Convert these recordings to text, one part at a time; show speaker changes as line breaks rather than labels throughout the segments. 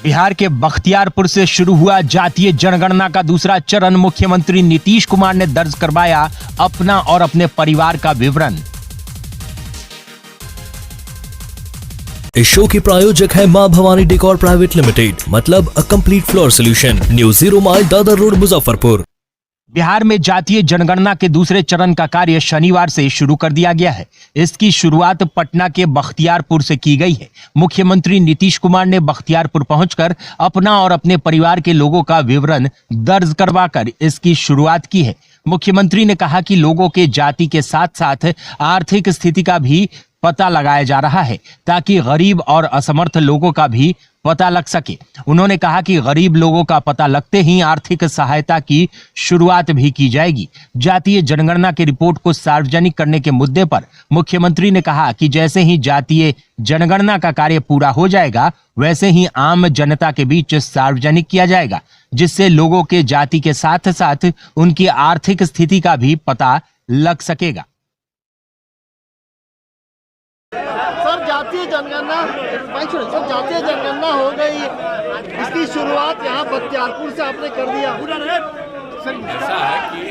बिहार के बख्तियारपुर से शुरू हुआ जातीय जनगणना का दूसरा चरण। मुख्यमंत्री नीतीश कुमार ने दर्ज करवाया अपना और अपने परिवार का विवरण।
इस शो के प्रायोजक है मां भवानी डेकोर प्राइवेट लिमिटेड, मतलब a complete floor solution, new 0 mile Dadar road, Muzaffarpur.
Bihar में जातीय जनगणना के दूसरे चरण का कार्य शनिवार से शुरू कर दिया गया है। इसकी शुरुआत पटना के बख्तियारपुर से की गई है। मुख्यमंत्री नीतीश कुमार ने बख्तियारपुर पहुंचकर अपना और अपने परिवार के लोगों का विवरण दर्ज करवाकर इसकी शुरुआत की है। मुख्यमंत्री ने कहा कि लोगों के जाति के साथ साथ आर्थिक स्थिति का भी पता लगाया जा रहा है, ताकि गरीब और असमर्थ लोगों का भी पता लग सके। उन्होंने कहा कि गरीब लोगों का पता लगते ही आर्थिक सहायता की शुरुआत भी की जाएगी। जातीय जनगणना की रिपोर्ट को सार्वजनिक करने के मुद्दे पर मुख्यमंत्री ने कहा कि जैसे ही जातीय जनगणना का कार्य पूरा हो जाएगा, वैसे ही आम जनता के बीच सार्वजनिक किया जाएगा, जिससे लोगों के जाति के साथ साथ उनकी आर्थिक स्थिति का भी पता लग सकेगा।
जातीय जनगणना हो गई, इसकी शुरुआत यहाँ बख्तियारपुर से आपने कर दिया।
ऐसा है कि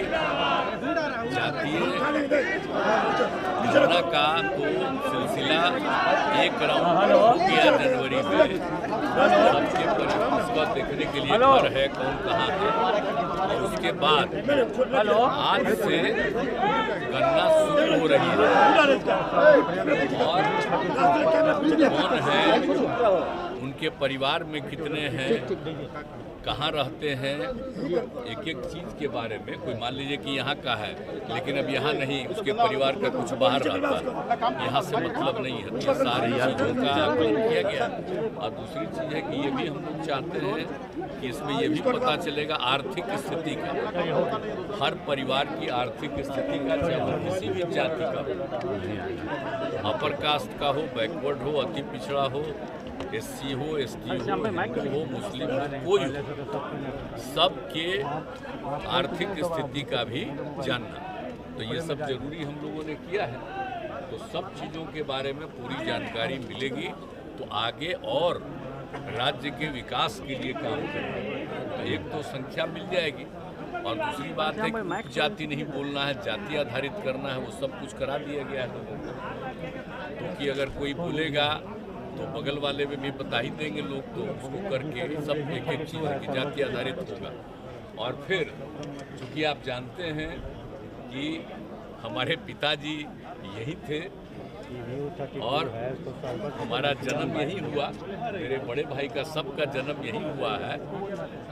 जातीय जनगणना का तो सिलसिला 1 राउंड हो गया जनवरी में। सबके उसको देखने के लिए घर है, कौन कहाँ है, और उसके बाद आज से गणना शुरू हो रही है। और कौन है, उनके परिवार में कितने हैं, कहाँ रहते हैं, एक एक चीज़ के बारे में। कोई मान लीजिए कि यहाँ का है, लेकिन अब यहाँ नहीं, उसके परिवार का कुछ बाहर रहता है, यहाँ से मतलब नहीं है। ये सारी चीज़ों का आकलन किया गया। और दूसरी चीज़ है कि ये भी हम लोग चाहते हैं कि इसमें ये भी पता चलेगा आर्थिक स्थिति का, हर परिवार की आर्थिक स्थिति का, चाहे वो किसी भी जाति का हो, अपर कास्ट का हो, बैकवर्ड हो, अति पिछड़ा हो, SC हो, ST हो, हिंदू हो, मुस्लिम हो, कोई हो, सबके आर्थिक स्थिति का भी जानना। तो ये सब जरूरी हम लोगों ने किया है। तो सब चीज़ों के बारे में पूरी जानकारी मिलेगी, तो आगे और राज्य के विकास के लिए काम करेंगे। तो एक तो संख्या मिल जाएगी, और दूसरी बात है कि जाति नहीं बोलना है, जाति आधारित करना है, वो सब कुछ करा दिया गया है लोगों को। क्योंकि अगर कोई बोलेगा तो बगल वाले में भी बता ही देंगे लोग, तो उसको करके सब एक एक चीज़ की जाति आधारित होगा। और फिर चूँकि आप जानते हैं कि हमारे पिताजी यही थे और हमारा जन्म यही हुआ, मेरे बड़े भाई का सबका जन्म यही हुआ है।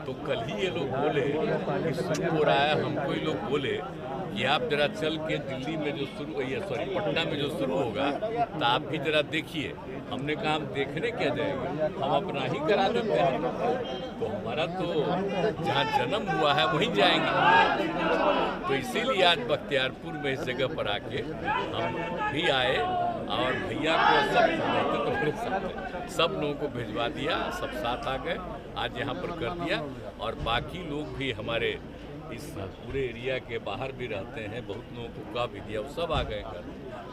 तो कल ही ये लोग बोले कि शुरू हो रहा है, हमको ही लोग बोले कि आप जरा चल के दिल्ली में जो शुरू पटना में जो शुरू होगा, तो आप भी जरा देखिए। हमने कहा हम देखने क्या जाएंगे, हम अपना ही करा देते हैं। तो हमारा तो जहाँ जन्म हुआ है वहीं जाएंगे। तो इसीलिए आज बख्तियारपुर में इस जगह पर आके हम भी आए, और भैया को सब लोगों को भिजवा दिया, सब साथ आ गए, आज यहाँ पर कर दिया। और बाकी लोग भी हमारे इस पूरे एरिया के बाहर भी रहते हैं, बहुत लोगों को कहा भी दिया, वो सब आ गए घर।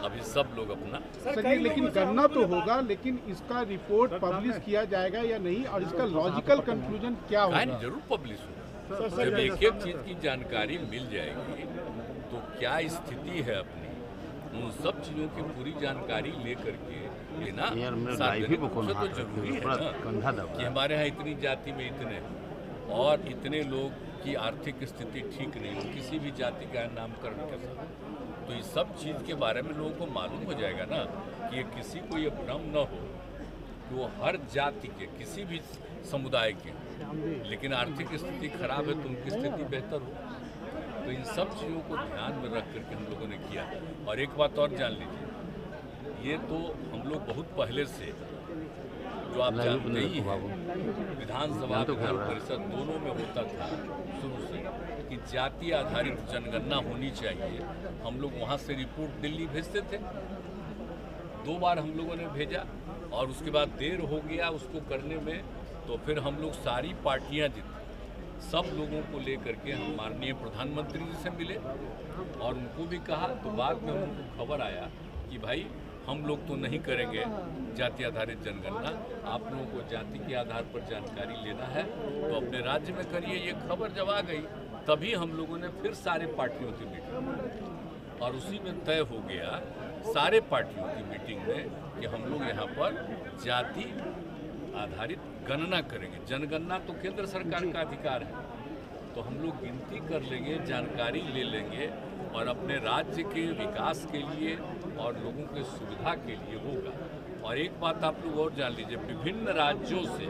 अभी सब लोग अपना
सर, लेकिन गणना तो होगा, लेकिन इसका रिपोर्ट पब्लिश किया जाएगा या नहीं, और इसका लॉजिकल कंक्लूजन क्या होगा?
जरूर पब्लिश होगा। जब एक एक चीज़ की जानकारी मिल जाएगी, तो क्या स्थिति है अपनी, उन सब चीज़ों की पूरी जानकारी लेकर के लेना तो जरूरी है ना कि हमारे यहाँ इतनी जाति में इतने, और इतने लोग की आर्थिक स्थिति ठीक नहीं, किसी भी जाति का नामकरण के साथ। तो इस सब चीज़ के बारे में लोगों को मालूम हो जाएगा ना, कि किसी को ये भ्रम न हो कि वो हर जाति के, किसी भी समुदाय के, लेकिन आर्थिक स्थिति खराब है तो उनकी स्थिति बेहतर हो। तो इन सब चीज़ों को ध्यान में रख करके हम लोगों ने किया। और एक बात और जान लीजिए, ये तो हम लोग बहुत पहले से, जो आप जानते ही हैं, विधानसभा विधान परिषद दोनों में होता था शुरू से कि जाति आधारित जनगणना होनी चाहिए। हम लोग वहाँ से रिपोर्ट दिल्ली भेजते थे, 2 बार हम लोगों ने भेजा, और उसके बाद देर हो गया उसको करने में। तो फिर हम लोग सारी पार्टियाँ जितनी, सब लोगों को लेकर के हम माननीय प्रधानमंत्री जी से मिले और उनको भी कहा। तो बाद में हमको खबर आया कि भाई हम लोग तो नहीं करेंगे जाति आधारित जनगणना। आप लोगों को जाति के आधार पर जानकारी लेना है तो अपने राज्य में करिए। ये खबर जब आ गई तभी हम लोगों ने फिर सारे पार्टियों की मीटिंग, और उसी में तय हो गया सारे पार्टियों की मीटिंग में कि हम लोग यहाँ पर जाति आधारित गणना करेंगे। जनगणना तो केंद्र सरकार का अधिकार है, तो हम लोग गिनती कर लेंगे, जानकारी ले लेंगे और अपने राज्य के विकास के लिए और लोगों के सुविधा के लिए होगा। और एक बात आप लोग और जान लीजिए, विभिन्न राज्यों से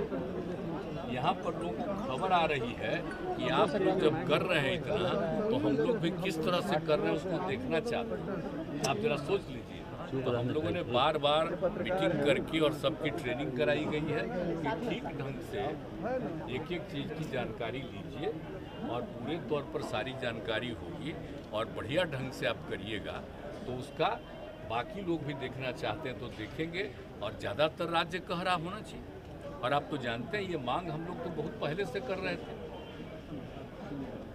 यहाँ पर लोगों को खबर आ रही है कि आप लोग जब कर रहे हैं इतना, तो हम लोग भी किस तरह से कर रहे हैं उसको देखना चाहते हैं। आप जरा सोच लीजिए। तो हम लोगों ने बार बार मीटिंग करके और सबकी ट्रेनिंग कराई गई है कि ठीक ढंग से एक एक चीज़ की जानकारी लीजिए और पूरे तौर पर सारी जानकारी होगी और बढ़िया ढंग से आप करिएगा तो उसका बाकी लोग भी देखना चाहते हैं तो देखेंगे। और ज़्यादातर राज्य कह रहा होना चाहिए। और आप तो जानते हैं ये मांग हम लोग तो बहुत पहले से कर रहे थे,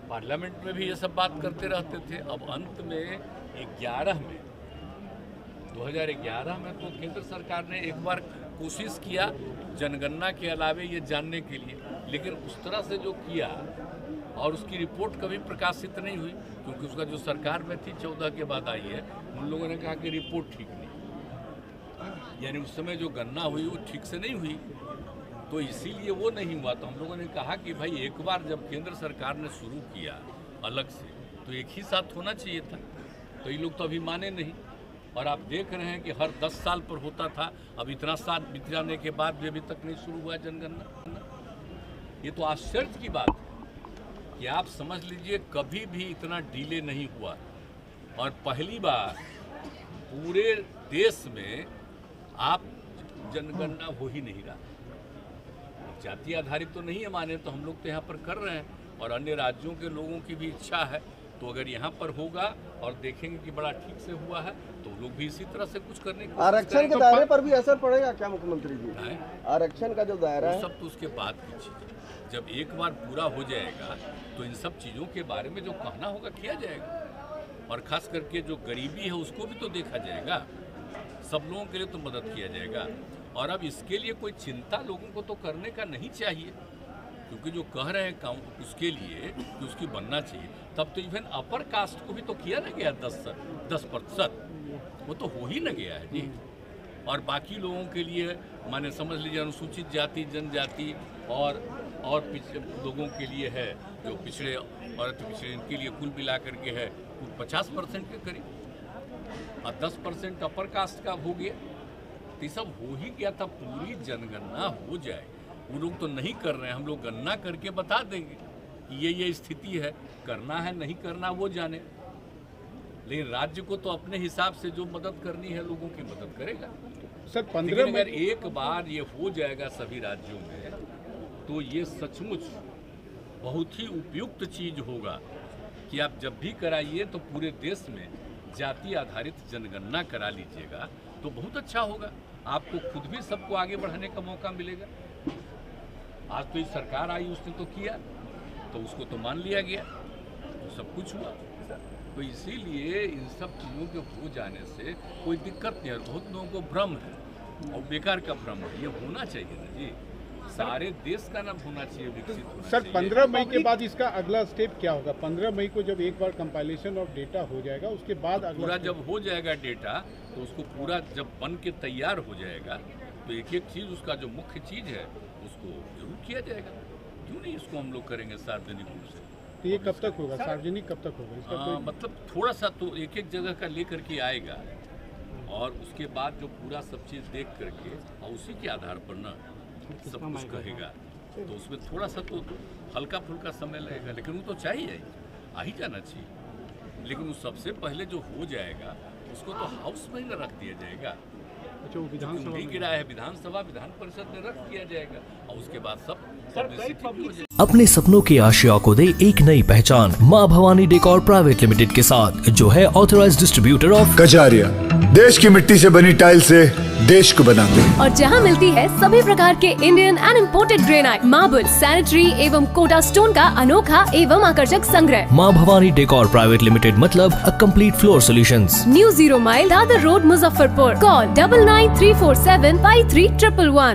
पार्लियामेंट में भी ये सब बात करते रहते थे। अब अंत में 2011 में तो केंद्र सरकार ने एक बार कोशिश किया जनगणना के अलावे ये जानने के लिए, लेकिन उस तरह से जो किया और उसकी रिपोर्ट कभी प्रकाशित नहीं हुई, क्योंकि उसका जो सरकार में थी 14 के बाद आई है, उन लोगों ने कहा कि रिपोर्ट ठीक नहीं, यानी उस समय जो गणना हुई वो ठीक से नहीं हुई, तो इसीलिए वो नहीं हुआ। तो हम लोगों ने कहा कि भाई एक बार जब केंद्र सरकार ने शुरू किया अलग से तो एक ही साथ होना चाहिए था, तो ये लोग तो अभी माने नहीं। और आप देख रहे हैं कि हर 10 साल पर होता था, अब इतना साल बीत जाने के बाद भी अभी तक नहीं शुरू हुआ जनगणना। ये तो आश्चर्य की बात है कि आप समझ लीजिए कभी भी इतना डिले नहीं हुआ और पहली बार पूरे देश में आप जनगणना हो ही नहीं रहा। जाति आधारित तो नहीं है माने, तो हम लोग तो यहाँ पर कर रहे हैं और अन्य राज्यों के लोगों की भी इच्छा है, तो अगर यहाँ पर होगा और देखेंगे कि बड़ा ठीक से हुआ है तो लोग भी इसी तरह से कुछ करने की
आरक्षण के दायरे पर भी असर पड़ेगा क्या मुख्यमंत्री जी? आरक्षण का जो दायरा है
सब तो उसके बाद की चीज़ है। जब एक बार पूरा हो जाएगा तो इन सब चीज़ों के बारे में जो कहना होगा किया जाएगा, और खास करके जो गरीबी है उसको भी तो देखा जाएगा, सब लोगों के लिए तो मदद किया जाएगा। और अब इसके लिए कोई चिंता लोगों को तो करने का नहीं चाहिए, क्योंकि जो कह रहे हैं काम उसके लिए कि उसकी बनना चाहिए, तब तो इवन अपर कास्ट को भी तो किया ना गया 10%, वो तो हो ही ना गया है जी। और बाकी लोगों के लिए माने समझ लीजिए अनुसूचित जाति जनजाति और लोगों के लिए है जो पिछड़े और अति पिछड़े, इनके लिए कुल मिला करके है 50% के करीब और 10% अपर कास्ट का हो गया। तो ये सब हो ही गया था, पूरी जनगणना हो जाए। वो लोग तो नहीं कर रहे हैं, हम लोग गणना करके बता देंगे कि ये स्थिति है, करना है नहीं करना वो जाने, लेकिन राज्य को तो अपने हिसाब से जो मदद करनी है लोगों की मदद करेगा।
सर 15
अगर एक बार ये हो जाएगा सभी राज्यों में तो ये सचमुच बहुत ही उपयुक्त चीज होगा कि आप जब भी कराइए तो पूरे देश में जाति आधारित जनगणना करा लीजिएगा तो बहुत अच्छा होगा। आपको खुद भी सबको आगे बढ़ाने का मौका मिलेगा। आज तो ये सरकार आई उसने तो किया, तो उसको तो मान लिया गया, तो सब कुछ हुआ। तो इसीलिए इन सब चीज़ों के हो जाने से कोई दिक्कत नहीं है। बहुत लोगों को भ्रम है और बेकार का भ्रम है, ये होना चाहिए ना जी, सारे देश का नाम होना चाहिए, विकसित होना
सर
चाहिए।
15 मई के बाद इसका अगला स्टेप क्या होगा? 15 मई को जब एक बार कंपाइलेशन और डेटा हो जाएगा उसके बाद अगला
पूरा जब हो जाएगा डेटा तो उसको पूरा जब बन के तैयार हो जाएगा तो एक एक चीज़ उसका जो मुख्य चीज़ है उसको जरूर किया जाएगा। क्यों नहीं इसको हम लोग करेंगे सार्वजनिक रूप से।
तो ये कब तक होगा? सार्वजनिक कब तक होगा इसका? कोई
मतलब थोड़ा सा तो एक एक जगह का लेकर के आएगा और उसके बाद जो पूरा सब चीज़ देख करके और उसी के आधार पर ना सब कुछ कहेगा, तो उसमें थोड़ा सा तो हल्का फुल्का समय लगेगा, लेकिन वो तो चाहिए, आ ही जाना चाहिए। लेकिन वो सबसे पहले जो हो जाएगा उसको तो हाउस में ही ना रख दिया जाएगा, कुंडी गिरा है विधानसभा विधान परिषद में रद्द किया जाएगा और उसके बाद सब publicity भी हो जाएगी।
अपने सपनों की आशिया को दे एक नई पहचान माँ भवानी डेकोर प्राइवेट लिमिटेड के साथ, जो है ऑथराइज्ड डिस्ट्रीब्यूटर ऑफ
कजारिया। देश की मिट्टी से बनी टाइल से देश को बनाते हैं।
और जहां मिलती है सभी प्रकार के Indian and imported granite, marble, sanitary एवं कोटा स्टोन का अनोखा एवं आकर्षक संग्रह।
माँ भवानी डेकोर प्राइवेट लिमिटेड मतलब a complete floor solutions.
New 0 mile Dadar road Muzaffarpur. Call 9934753111।